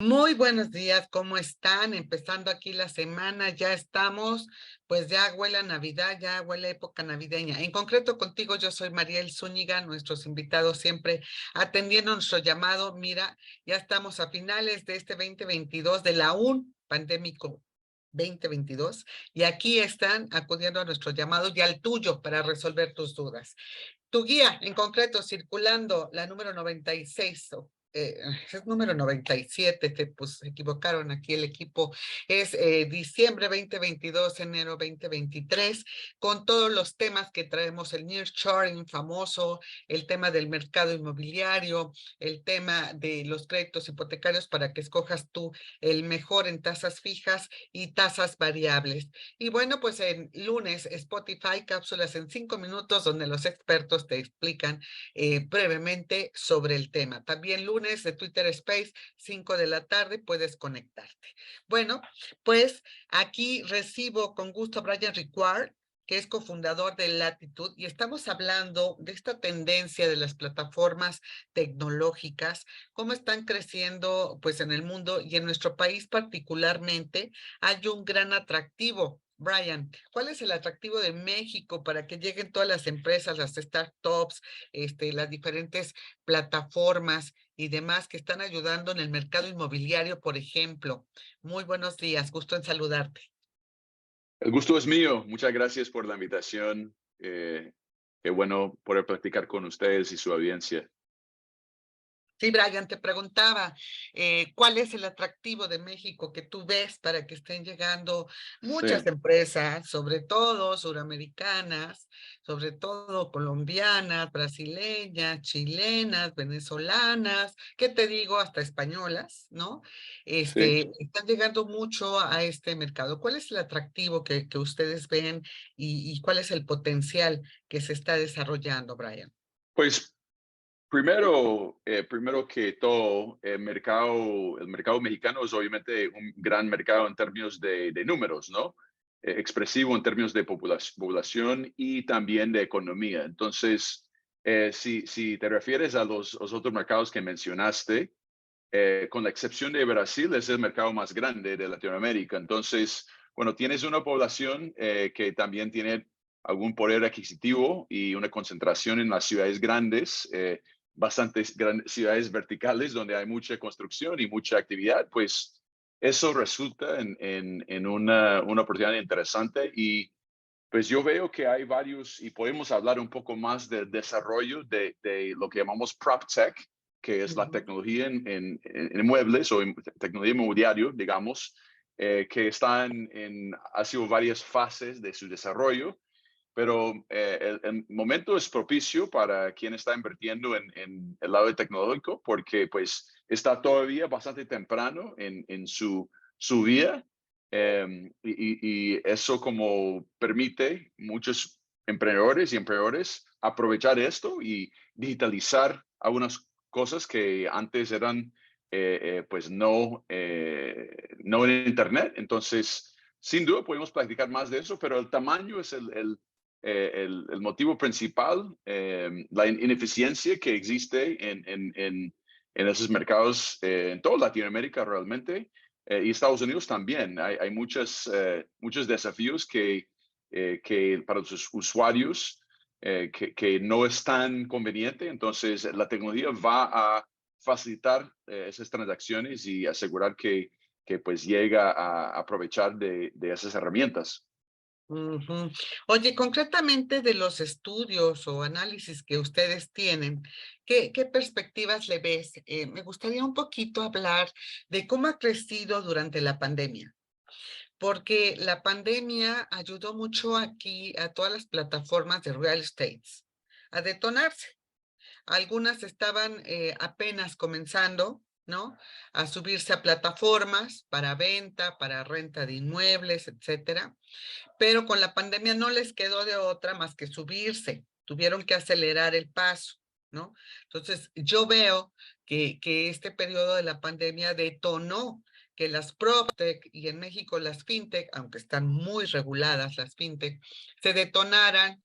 Muy buenos días, ¿cómo están? Empezando aquí la semana, ya estamos, pues ya huele a Navidad, ya huele a época navideña. En concreto contigo, yo soy Mariel Zúñiga, nuestros invitados siempre atendiendo nuestro llamado. Mira, ya estamos a finales de este 2022 de la UN pandémico 2022 y aquí están acudiendo a nuestro llamado y al tuyo para resolver tus dudas. Tu guía, en concreto, circulando la número 96, es número 97, pues se equivocaron aquí el equipo, es diciembre 2022, enero 2023, con todos los temas que traemos, el nearshoring famoso, el tema del mercado inmobiliario, el tema de los créditos hipotecarios para que escojas tú el mejor en tasas fijas y tasas variables. Y bueno, pues en lunes, Spotify, cápsulas en 5 minutos, donde los expertos te explican brevemente sobre el tema. También lunes de Twitter Space, 5 de la tarde, puedes conectarte. Bueno, pues aquí recibo con gusto a Brian Ricard, que es cofundador de Latitude, y estamos hablando de esta tendencia de las plataformas tecnológicas, cómo están creciendo pues en el mundo y en nuestro país particularmente. Hay un gran atractivo. Brian, ¿cuál es el atractivo de México para que lleguen todas las empresas, las startups, las diferentes plataformas y demás que están ayudando en el mercado inmobiliario, por ejemplo? Muy buenos días, gusto en saludarte. El gusto es mío. Muchas gracias por la invitación. Qué bueno poder practicar con ustedes y su audiencia. Sí, Brian, te preguntaba, ¿cuál es el atractivo de México que tú ves para que estén llegando muchas Sí, empresas, sobre todo suramericanas, sobre todo colombianas, brasileñas, chilenas, venezolanas, qué te digo, hasta españolas, ¿no? sí. Están llegando mucho a este mercado. ¿Cuál es el atractivo que ustedes ven y cuál es el potencial que se está desarrollando, Brian? Pues primero que todo, el mercado mexicano es obviamente un gran mercado en términos de números, ¿no? Expresivo en términos de población y también de economía. Entonces, si te refieres a los otros mercados que mencionaste, con la excepción de Brasil, es el mercado más grande de Latinoamérica. Entonces, bueno, tienes una población que también tiene algún poder adquisitivo y una concentración en las ciudades grandes, bastantes grandes ciudades verticales donde hay mucha construcción y mucha actividad, pues eso resulta en una oportunidad interesante y pues yo veo que hay varios, y podemos hablar un poco más del desarrollo de lo que llamamos PropTech, que es la Ujú. tecnología en muebles o en tecnología inmobiliario, digamos, que están ha sido varias fases de su desarrollo, pero el momento es propicio para quien está invirtiendo en el lado tecnológico, porque pues está todavía bastante temprano en su vida, y eso como permite muchos emprendedores y emprendedores aprovechar esto y digitalizar algunas cosas que antes eran pues no en internet. Entonces, sin duda podemos practicar más de eso, pero el tamaño es el motivo principal, la ineficiencia que existe en esos mercados, en toda Latinoamérica realmente, y Estados Unidos también. Hay muchos desafíos que para los usuarios que no es tan conveniente. Entonces, la tecnología va a facilitar esas transacciones y asegurar que pues llega a aprovechar de esas herramientas. Ujú. Oye, concretamente de los estudios o análisis que ustedes tienen, ¿qué perspectivas le ves? Me gustaría un poquito hablar de cómo ha crecido durante la pandemia, porque la pandemia ayudó mucho aquí a todas las plataformas de real estate a detonarse. Algunas estaban apenas comenzando, ¿no? A subirse a plataformas para venta, para renta de inmuebles, etcétera, pero con la pandemia no les quedó de otra más que subirse, tuvieron que acelerar el paso, ¿no? Entonces, yo veo que este periodo de la pandemia detonó que las PropTech y en México las FinTech, aunque están muy reguladas las FinTech, se detonaran,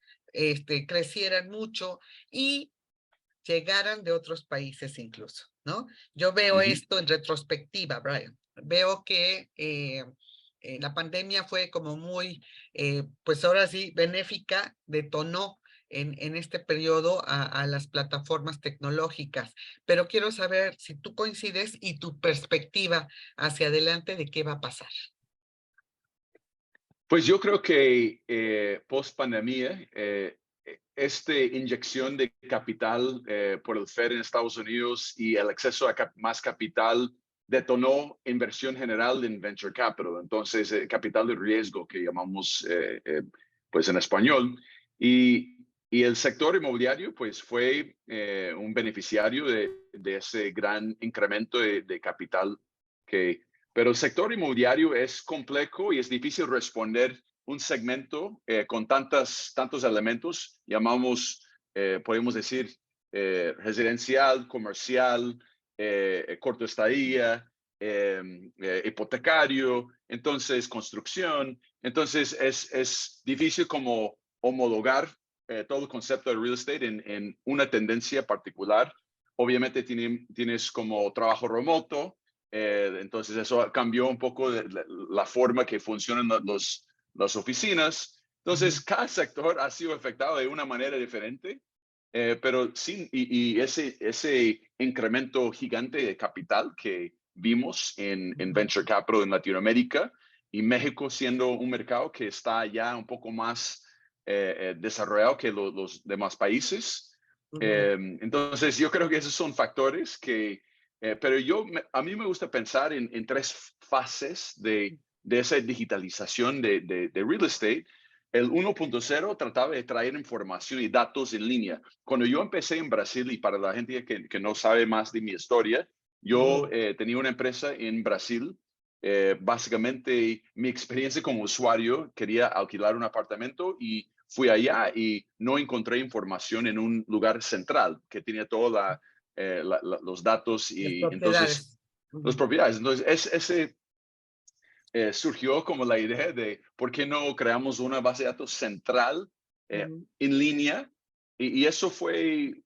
crecieran mucho y llegaran de otros países incluso, ¿no? Yo veo Ujú. esto en retrospectiva, Brian. Veo que la pandemia fue como muy, pues ahora sí, benéfica, detonó en este periodo a las plataformas tecnológicas. Pero quiero saber si tú coincides y tu perspectiva hacia adelante de qué va a pasar. Pues yo creo que post pandemia, esta inyección de capital por el Fed en Estados Unidos y el acceso a más capital detonó inversión general en venture capital, entonces capital de riesgo que llamamos pues en español. Y el sector inmobiliario pues fue un beneficiario de ese gran incremento de capital que pero el sector inmobiliario es complejo y es difícil responder un segmento con tantos elementos, llamamos, podemos decir, residencial, comercial, corto estadía, hipotecario, entonces construcción. Entonces es difícil como homologar todo el concepto de real estate en una tendencia particular. Obviamente tienes como trabajo remoto, entonces eso cambió un poco la forma que funcionan las oficinas. Entonces, Ujú, cada sector ha sido afectado de una manera diferente, pero sí, y ese incremento gigante de capital que vimos en ujú, Venture Capital en Latinoamérica y México siendo un mercado que está ya un poco más desarrollado que los demás países. ujú, Entonces, yo creo que esos son factores que pero a mí me gusta pensar en tres fases de esa digitalización de real estate. El 1.0 trataba de traer información y datos en línea. Cuando yo empecé en Brasil, y para la gente que no sabe más de mi historia, yo ujú. tenía una empresa en Brasil. Básicamente, mi experiencia como usuario, quería alquilar un apartamento y fui allá y no encontré información en un lugar central que tenía toda los datos Las y entonces propiedades. las Ujú, propiedades. Entonces, ese surgió como la idea de por qué no creamos una base de datos central ujú, en línea y eso fue el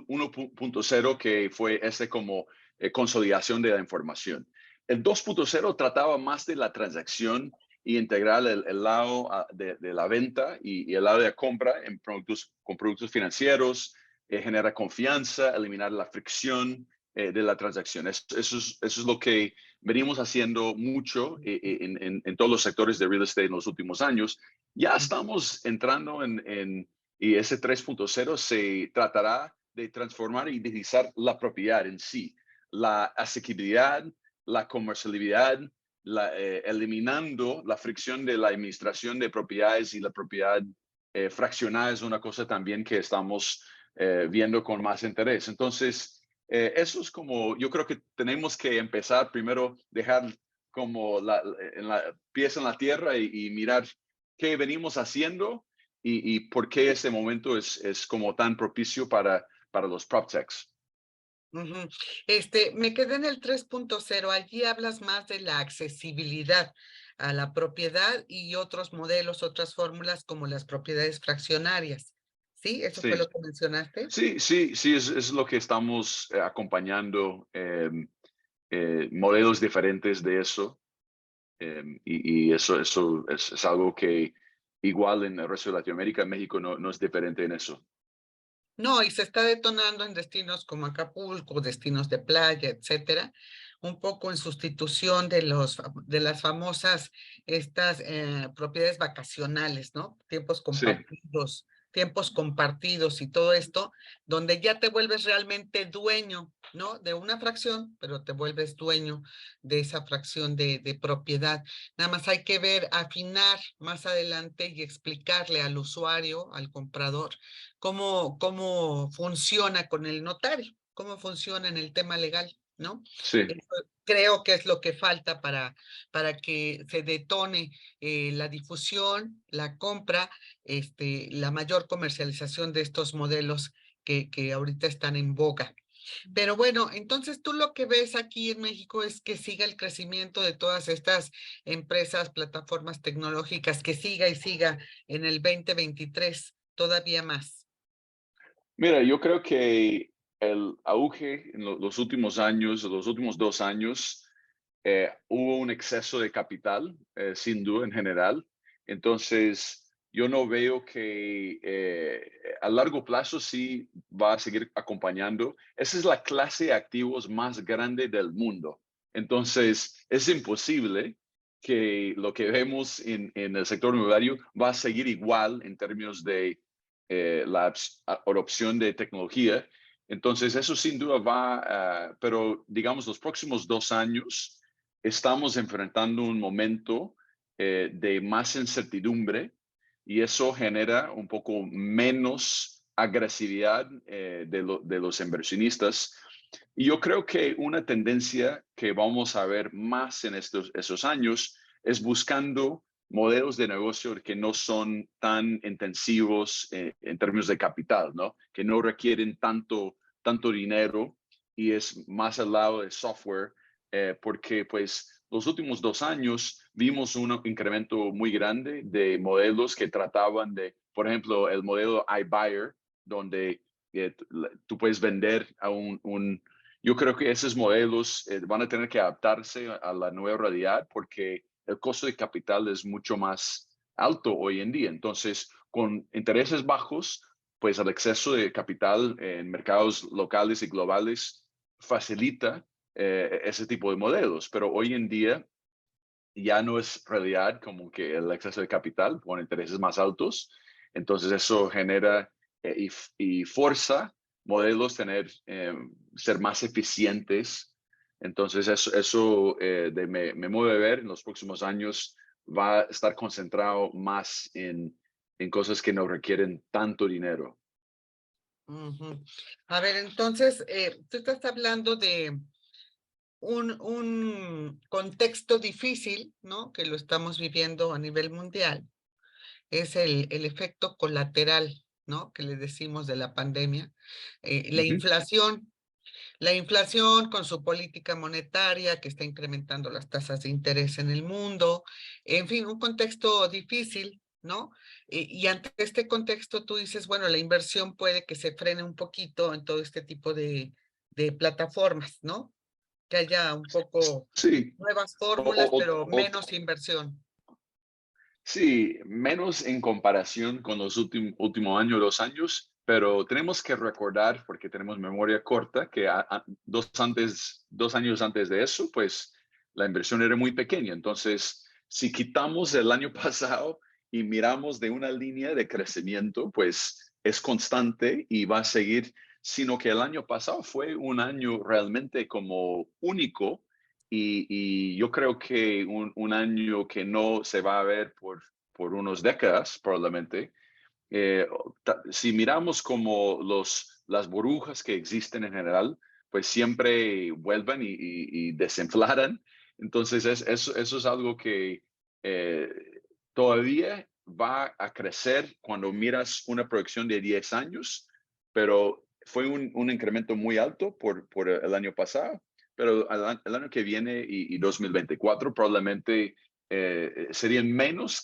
1.0 que fue ese como consolidación de la información. El 2.0 trataba más de la transacción y integrar el lado de la venta y el lado de la compra en productos, con productos financieros, genera confianza, eliminar la fricción de la transacción. Eso es lo que venimos haciendo mucho en todos los sectores de real estate en los últimos años. Ya estamos entrando y ese 3.0 se tratará de transformar y digitalizar la propiedad en sí, la asequibilidad, la comercialidad, eliminando la fricción de la administración de propiedades y la propiedad fraccionada es una cosa también que estamos viendo con más interés. Entonces, eso es como, yo creo que tenemos que empezar primero, dejar como pies en la tierra y mirar qué venimos haciendo y por qué este momento es como tan propicio para los PropTechs. ujú. Me quedé en el 3.0. Allí hablas más de la accesibilidad a la propiedad y otros modelos, otras fórmulas como las propiedades fraccionarias. ¿Sí? ¿Eso fue Sí, lo que mencionaste? sí, es lo que estamos acompañando, modelos diferentes de eso. Y eso es algo que igual en el resto de Latinoamérica, México no es diferente en eso. No, y se está detonando en destinos como Acapulco, destinos de playa, etcétera, un poco en sustitución de de las famosas estas propiedades vacacionales, ¿no? Sí, Tiempos compartidos y todo esto, donde ya te vuelves realmente dueño, ¿no? De una fracción, pero te vuelves dueño de esa fracción de propiedad. Nada más hay que ver, afinar más adelante y explicarle al usuario, al comprador cómo funciona con el notario, cómo funciona en el tema legal, ¿no? sí. Eso creo que es lo que falta para que se detone la difusión, la compra, la mayor comercialización de estos modelos que ahorita están en boga. Pero bueno, entonces tú lo que ves aquí en México es que siga el crecimiento de todas estas empresas, plataformas tecnológicas, que siga y siga en el 2023 todavía más. Mira, yo creo que el auge en los últimos años, los últimos 2 años, hubo un exceso de capital, sin duda en general. Entonces, yo no veo que a largo plazo sí va a seguir acompañando. Esa es la clase de activos más grande del mundo. Entonces, es imposible que lo que vemos en el sector inmobiliario va a seguir igual en términos de la adopción de tecnología. Entonces, eso sin duda va, pero digamos, los próximos 2 años estamos enfrentando un momento de más incertidumbre y eso genera un poco menos agresividad de los inversionistas. Y yo creo que una tendencia que vamos a ver más en esos años es buscando modelos de negocio que no son tan intensivos en términos de capital, ¿no? Que no requieren tanto dinero y es más al lado de software, porque pues los últimos 2 años vimos un incremento muy grande de modelos que trataban de, por ejemplo, el modelo iBuyer, donde tú puedes vender a yo creo que esos modelos van a tener que adaptarse a la nueva realidad porque el costo de capital es mucho más alto hoy en día. Entonces, con intereses bajos, pues el exceso de capital en mercados locales y globales facilita ese tipo de modelos. Pero hoy en día ya no es realidad como que el exceso de capital con intereses más altos. Entonces eso genera y fuerza modelos ser más eficientes. Entonces eso de mi modo de ver en los próximos años va a estar concentrado más en cosas que no requieren tanto dinero. Ujú. A ver, entonces, tú estás hablando de un contexto difícil, ¿no? Que lo estamos viviendo a nivel mundial. Es el efecto colateral, ¿no? Que le decimos de la pandemia. La Ujú. inflación. La inflación con su política monetaria que está incrementando las tasas de interés en el mundo, en fin, un contexto difícil, ¿no? Y ante este contexto tú dices, bueno, la inversión puede que se frene un poquito en todo este tipo de plataformas, ¿no? Que haya un poco Sí, nuevas o, fórmulas, o- pero o- menos inversión. Sí, menos en comparación con los últimos años, 2 años, pero tenemos que recordar, porque tenemos memoria corta, que 2 años antes de eso, pues la inversión era muy pequeña. Entonces, si quitamos el año pasado y miramos de una línea de crecimiento, pues es constante y va a seguir, sino que el año pasado fue un año realmente como único y yo creo que un año que no se va a ver por unas décadas, probablemente. Eh, si miramos como las burbujas que existen en general, pues siempre vuelven y desinflaran. Entonces, eso es algo que eh, todavía va a crecer cuando miras una proyección de 10 años, pero fue un incremento muy alto por el año pasado, pero el año que viene y 2024 probablemente serían menos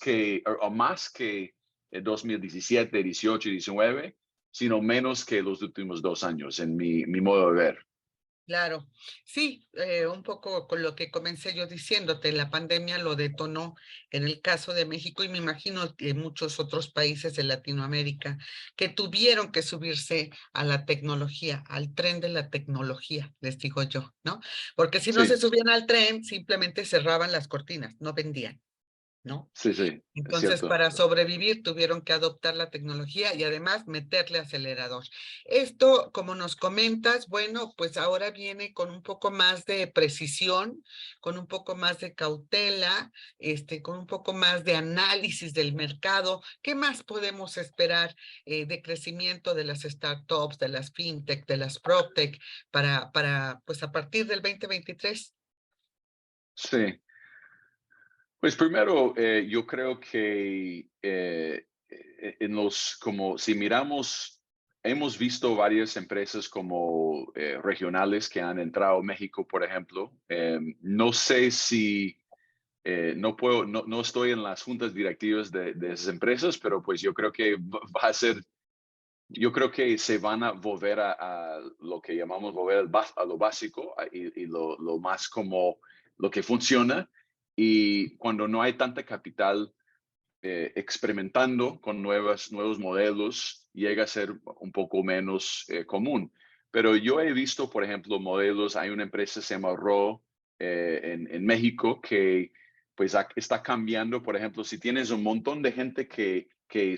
o más que 2017, 18 y 19, sino menos que los últimos 2 años, en mi modo de ver. Claro, sí, un poco con lo que comencé yo diciéndote, la pandemia lo detonó en el caso de México y me imagino que muchos otros países de Latinoamérica que tuvieron que subirse a la tecnología, al tren de la tecnología, les digo yo, ¿no? Porque si no se Sí, subían al tren, simplemente cerraban las cortinas, no vendían, ¿no? sí, sí, es Entonces, cierto. para sobrevivir tuvieron que adoptar la tecnología y además meterle acelerador. Esto, como nos comentas, bueno, pues ahora viene con un poco más de precisión, con un poco más de cautela, con un poco más de análisis del mercado. ¿Qué más podemos esperar de crecimiento de las startups, de las fintech, de las proptech pues a partir del 2023? Sí. Pues primero, yo creo que como si miramos, hemos visto varias empresas como regionales que han entrado a México, por ejemplo. No sé si, no estoy en las juntas directivas de esas empresas, pero pues yo creo que va a ser yo creo que se van a volver a lo que llamamos volver a lo básico y lo más como lo que funciona. Y cuando no hay tanta capital experimentando con nuevos modelos, llega a ser un poco menos común. Pero yo he visto, por ejemplo, modelos, hay una empresa que se llama RO en México que pues está cambiando, por ejemplo, si tienes un montón de gente que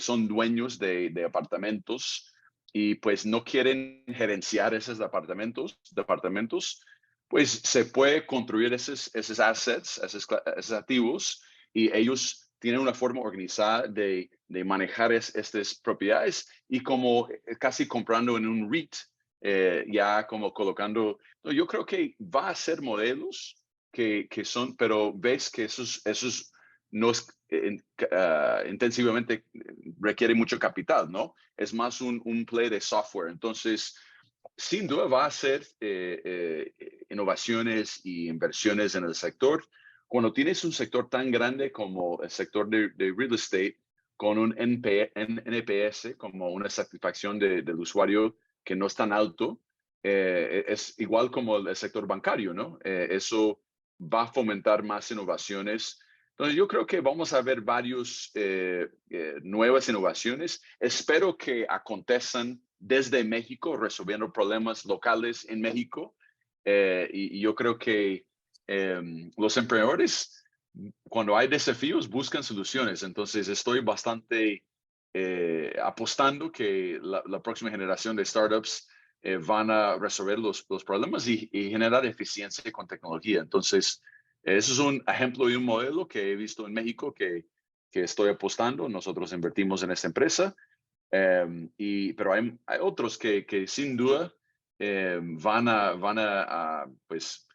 son dueños de apartamentos y pues no quieren gerenciar esos departamentos, pues se puede construir esos assets, esos activos y ellos tienen una forma organizada de manejar estas propiedades y como casi comprando en un REIT, ya como colocando, no, yo creo que va a ser modelos que son, pero ves que esos no es intensivamente requiere mucho capital, ¿no? Es más un play de software. Entonces, sin duda va a ser innovaciones y inversiones en el sector. Cuando tienes un sector tan grande como el sector de real estate, con un NPS, como una satisfacción del usuario que no es tan alto, es igual como el sector bancario, ¿no? Eso va a fomentar más innovaciones. Entonces, yo creo que vamos a ver varias nuevas innovaciones. Espero que acontezcan desde México, resolviendo problemas locales en México. Y yo creo que los emprendedores, cuando hay desafíos, buscan soluciones. Entonces, estoy bastante apostando que la próxima generación de startups van a resolver los problemas y generar eficiencia con tecnología. Entonces, eso es un ejemplo y un modelo que he visto en México que estoy apostando. Nosotros invertimos en esta empresa, pero hay otros que sin duda van a pues,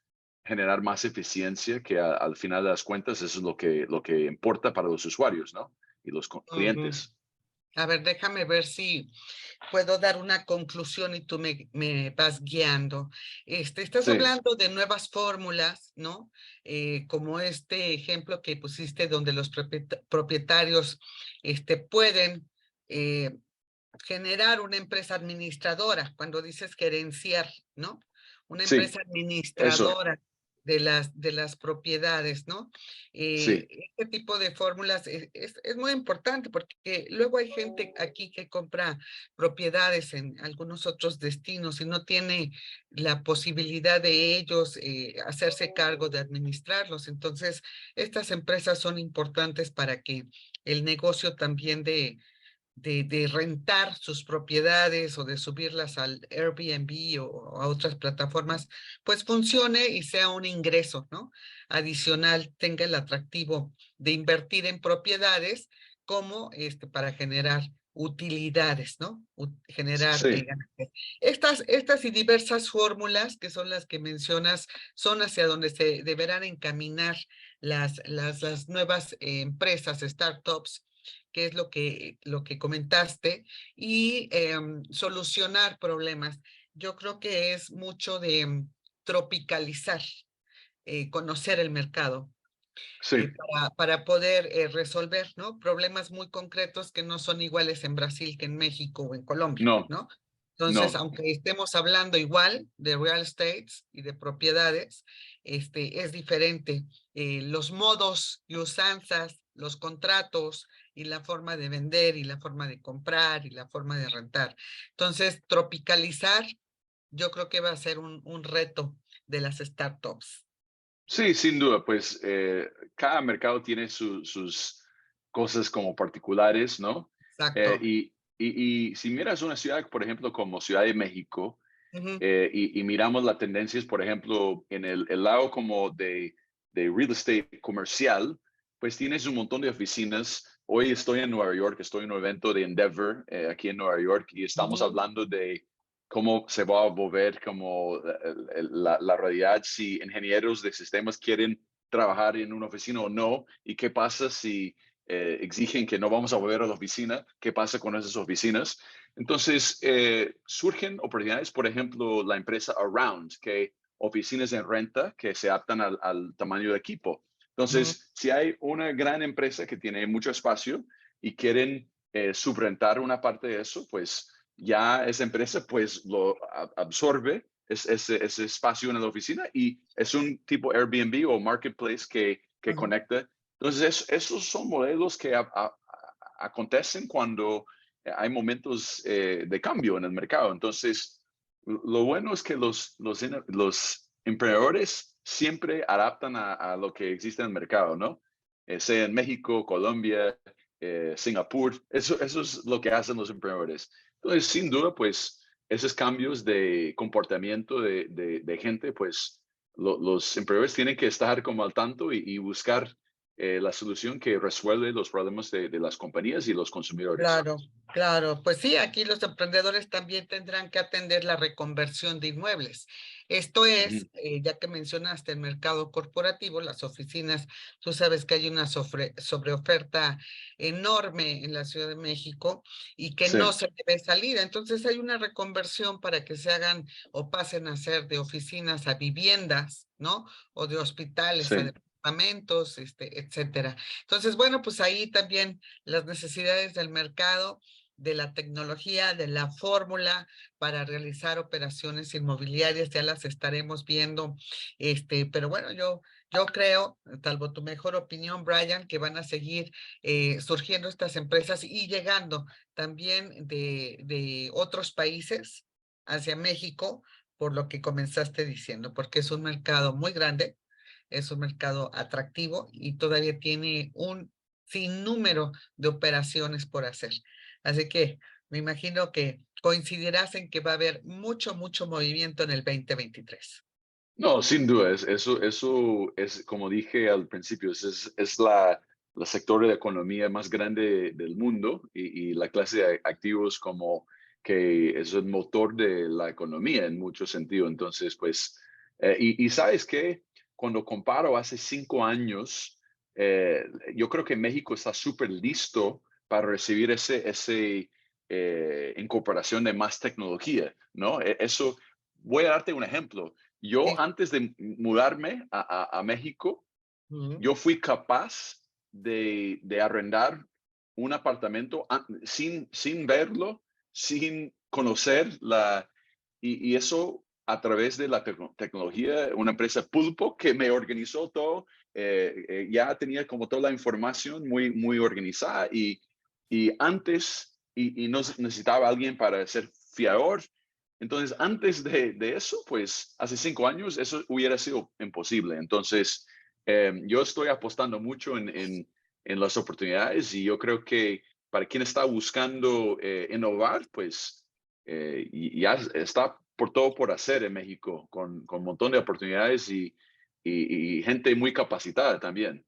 generar más eficiencia que al final de las cuentas eso es lo que importa para los usuarios, ¿no? Y los Ujú. clientes. A ver, déjame ver si puedo dar una conclusión y tú me vas guiando. Estás Sí, hablando de nuevas fórmulas, ¿no? Como este ejemplo que pusiste donde los propietarios pueden eh, generar una empresa administradora, cuando dices gerenciar, ¿no? Una sí, empresa eso, administradora de las propiedades, ¿no? sí, Este tipo de fórmulas es muy importante porque luego hay gente aquí que compra propiedades en algunos otros destinos y no tiene la posibilidad de ellos hacerse cargo de administrarlos. Entonces, estas empresas son importantes para que el negocio también de rentar sus propiedades o de subirlas al Airbnb o a otras plataformas, pues funcione y sea un ingreso, ¿no? Adicional, tenga el atractivo de invertir en propiedades como para generar utilidades, ¿no? Generar sí, ganancias. Estas y diversas fórmulas que son las que mencionas son hacia donde se deberán encaminar las nuevas empresas, startups, que es lo que comentaste, y solucionar problemas. Yo creo que es mucho de tropicalizar, conocer el mercado, sí, para poder resolver, ¿no? Problemas muy concretos que no son iguales en Brasil que en México o en Colombia, no, ¿no? Entonces, no, aunque estemos hablando igual de real estates y de propiedades, es diferente. Los modos y usanzas, los contratos y la forma de vender y la forma de comprar y la forma de rentar. Entonces, tropicalizar, yo creo que va a ser un reto de las startups. sí, sin duda, pues cada mercado tiene sus cosas como particulares, ¿no? Exacto. Y si miras una ciudad, por ejemplo, como Ciudad de México, Ujú, y miramos las tendencias, por ejemplo, en el lado como de real estate comercial, pues tienes un montón de oficinas. Hoy estoy en Nueva York, estoy en un evento de Endeavor aquí en Nueva York y estamos ujú. hablando de cómo se va a volver como la realidad si ingenieros de sistemas quieren trabajar en una oficina o no y qué pasa si exigen que no vamos a volver a la oficina, qué pasa con esas oficinas. Entonces, surgen oportunidades, por ejemplo, la empresa Around, que oficinas en renta que se adaptan al tamaño de equipo. Mm, Entonces, si hay una gran empresa que tiene mucho espacio y quieren subrentar una parte de eso, pues ya esa empresa pues lo absorbe ese espacio en la oficina y es un tipo Airbnb o marketplace que Ujú. conecta. Entonces, esos son modelos que acontecen cuando hay momentos de cambio en el mercado. Entonces, lo bueno es que los emprendedores siempre adaptan a lo que existe en el mercado, ¿no? Sea en México, Colombia, Singapur, eso es lo que hacen los emprendedores. Entonces, sin duda, pues esos cambios de comportamiento de gente, pues los emprendedores tienen que estar como al tanto y buscar la solución que resuelve los problemas de las compañías y los consumidores. Claro, claro. Pues sí, aquí los emprendedores también tendrán que atender la reconversión de inmuebles. Esto Ujú. es, ya que mencionaste el mercado corporativo, las oficinas, tú sabes que hay una sobreoferta enorme en la Ciudad de México y que Sí, no se debe salir. Entonces hay una reconversión para que se hagan o pasen a ser de oficinas a viviendas, ¿no? O de hospitales a sí. departamentos, etcétera. Entonces, bueno, pues ahí también las necesidades del mercado, de la tecnología, de la fórmula para realizar operaciones inmobiliarias, ya las estaremos viendo. Pero bueno, yo creo, salvo tu mejor opinión, Brian, que van a seguir surgiendo estas empresas y llegando también de otros países hacia México, por lo que comenzaste diciendo, porque es un mercado muy grande, es un mercado atractivo y todavía tiene un sinnúmero de operaciones por hacer. Así que me imagino que coincidirás en que va a haber mucho, mucho movimiento en el 2023. No, sin duda, eso es, como dije al principio, es la sector de economía más grande del mundo y la clase de activos como que es el motor de la economía en mucho sentido. Entonces, pues, y sabes que cuando comparo hace 5 años, eh, yo creo que México está súper listo para recibir ese incorporación de más tecnología, ¿no? Eso, voy a darte un ejemplo. Yo Sí. antes de mudarme a México, Ujú. yo fui capaz de arrendar un apartamento sin verlo, sin conocer y eso a través de la tecnología, una empresa Pulpo que me organizó todo, ya tenía como toda la información muy organizada y antes, y no necesitaba alguien para ser fiador. Entonces, antes de eso, pues hace 5 años, eso hubiera sido imposible. Entonces, yo estoy apostando mucho en las oportunidades y yo creo que para quien está buscando innovar, pues ya está por todo por hacer en México, con un montón de oportunidades y gente muy capacitada también.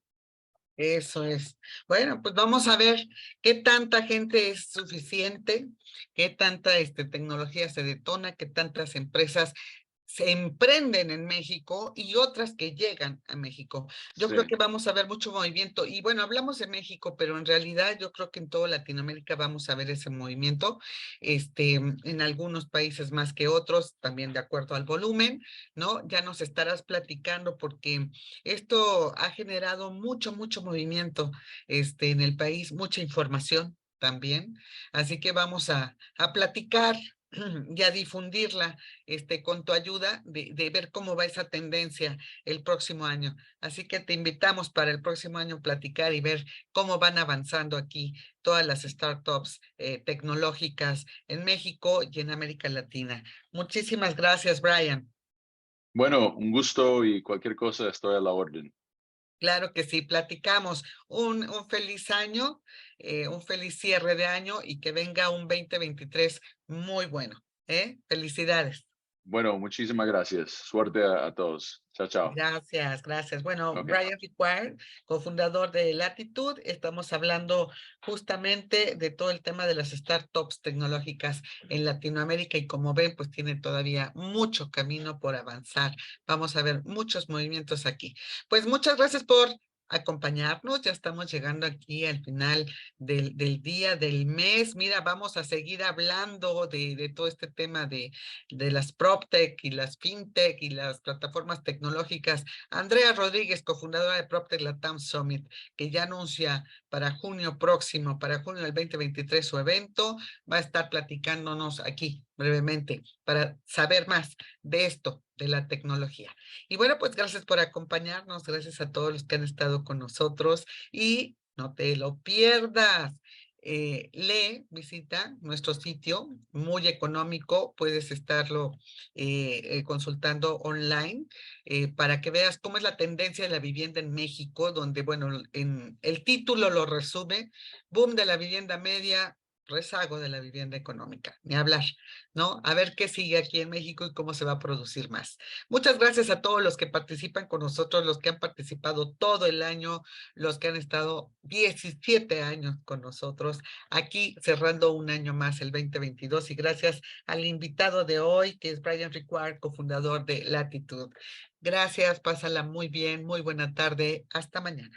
Eso es. Bueno, pues vamos a ver qué tanta gente es suficiente, qué tanta tecnología se detona, qué tantas empresas se emprenden en México y otras que llegan a México. Yo creo Sí, que vamos a ver mucho movimiento. Y bueno, hablamos de México, pero en realidad yo creo que en toda Latinoamérica vamos a ver ese movimiento, en algunos países más que otros, también de acuerdo al volumen, ¿no? Ya nos estarás platicando porque esto ha generado mucho, mucho movimiento, en el país, mucha información también. Así que vamos a platicar y a difundirla, con tu ayuda de ver cómo va esa tendencia el próximo año. Así que te invitamos para el próximo año platicar y ver cómo van avanzando aquí todas las startups tecnológicas en México y en América Latina. Muchísimas gracias, Brian. bueno, un gusto y cualquier cosa estoy a la orden. Claro que sí, platicamos. Un feliz año, un feliz cierre de año y que venga un 2023 muy bueno, ¿eh? Felicidades. Bueno, muchísimas gracias. Suerte a todos. Chao, chao. Gracias, gracias. Bueno, Ok. Brian Require, cofundador de Latitude, estamos hablando justamente de todo el tema de las startups tecnológicas en Latinoamérica y como ven, pues tiene todavía mucho camino por avanzar. Vamos a ver muchos movimientos aquí. Pues muchas gracias por acompañarnos. Ya estamos llegando aquí al final del día, del mes. Mira, vamos a seguir hablando de todo este tema de las PropTech y las FinTech y las plataformas tecnológicas. Andrea Rodríguez, cofundadora de PropTech Latam Summit, que ya anuncia para junio próximo, para junio del 2023 su evento, va a estar platicándonos aquí brevemente para saber más de esto, de la tecnología. Y bueno, pues gracias por acompañarnos, gracias a todos los que han estado con nosotros y no te lo pierdas. Visita nuestro sitio, muy económico, puedes estarlo consultando online para que veas cómo es la tendencia de la vivienda en México, donde, bueno, en el título lo resume, boom de la vivienda media, rezago de la vivienda económica, ni hablar, ¿no? A ver qué sigue aquí en México y cómo se va a producir más. Muchas gracias a todos los que participan con nosotros, los que han participado todo el año, los que han estado 17 años con nosotros, aquí cerrando un año más, el 2022, y gracias al invitado de hoy, que es Brian Ricard, cofundador de Latitude. Gracias, pásala muy bien, muy buena tarde, hasta mañana.